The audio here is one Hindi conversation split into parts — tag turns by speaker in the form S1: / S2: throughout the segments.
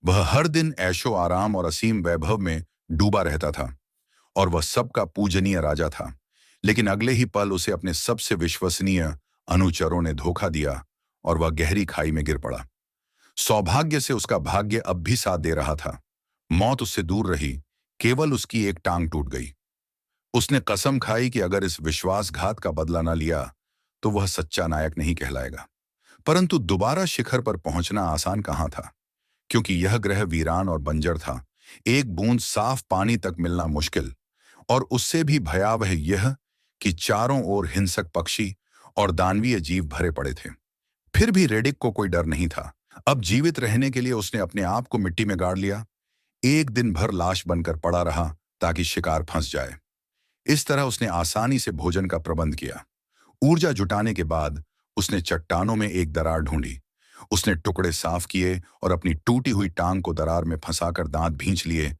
S1: वह हर दिन ऐशो आराम और असीम वैभव में डूबा रहता था और वह सबका पूजनीय राजा था। लेकिन अगले ही पल उसे अपने सबसे विश्वसनीय अनुचरों ने धोखा दिया और वह गहरी खाई में गिर पड़ा। सौभाग्य से उसका भाग्य अब भी साथ दे रहा था। मौत उससे दूर रही, केवल उसकी एक टांग टूट गई। उसने कसम खाई कि अगर इस विश्वासघात का बदला न लिया तो वह सच्चा नायक नहीं कहलाएगा। परंतु दोबारा शिखर पर पहुंचना आसान कहाँ था, क्योंकि यह ग्रह वीरान और बंजर था। एक बूंद साफ पानी तक मिलना मुश्किल, और उससे भी भयावह यह कि चारों ओर हिंसक पक्षी और दानवीय जीव भरे पड़े थे। फिर भी रेडिक को कोई डर नहीं था। अब जीवित रहने के लिए उसने अपने आप को मिट्टी में गाड़ लिया। एक दिन भर लाश बनकर पड़ा रहा ताकि शिकार फंस जाए। इस तरह उसने आसानी से भोजन का प्रबंध किया। ऊर्जा जुटाने के बाद उसने चट्टानों में एक दरार ढूंढी। उसने टुकड़े साफ किए और अपनी टूटी हुई टांग को दरार में फंसाकर दांत भींच लिए।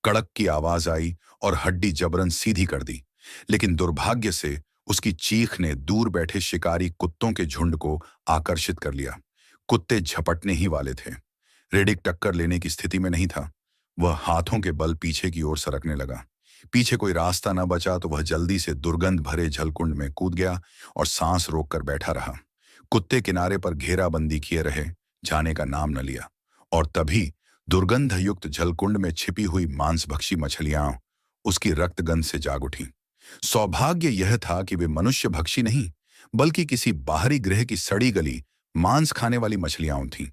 S1: कड़क की आवाज आई और हड्डी जबरन सीधी कर दी। लेकिन दुर्भाग्य से उसकी चीख ने दूर बैठे शिकारी कुत्तों के झुंड को आकर्षित कर लिया। कुत्ते झपटने ही वाले थे। रेडिक टक्कर लेने की स्थिति में नहीं था। वह हाथों के बल पीछे की ओर सरकने लगा। पीछे कोई रास्ता न बचा तो वह जल्दी से दुर्गंध भरे जलकुंड में कूद गया और सांस रोककर बैठा रहा। कुत्ते किनारे पर घेराबंदी किए रहे, जाने का नाम न लिया। और तभी दुर्गंधयुक्त जलकुंड में छिपी हुई मांसभक्षी मछलियां उसकी रक्तगंध से जाग उठी। सौभाग्य यह था कि वे मनुष्य भक्षी नहीं, बल्कि किसी बाहरी ग्रह की सड़ी गली मांस खाने वाली मछलियां थीं।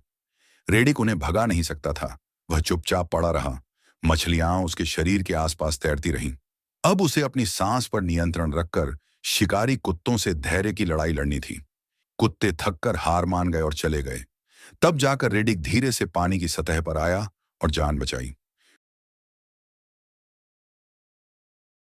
S1: रेडिक उन्हें भगा नहीं सकता था। वह चुपचाप पड़ा रहा। मछलियां उसके शरीर के आसपास तैरती रहीं। अब उसे अपनी सांस पर नियंत्रण रखकर शिकारी कुत्तों से धैर्य की लड़ाई लड़नी थी। कुत्ते थककर हार मान गए और चले गए। तब जाकर रेडिक धीरे से पानी की सतह पर आया और जान बचाई।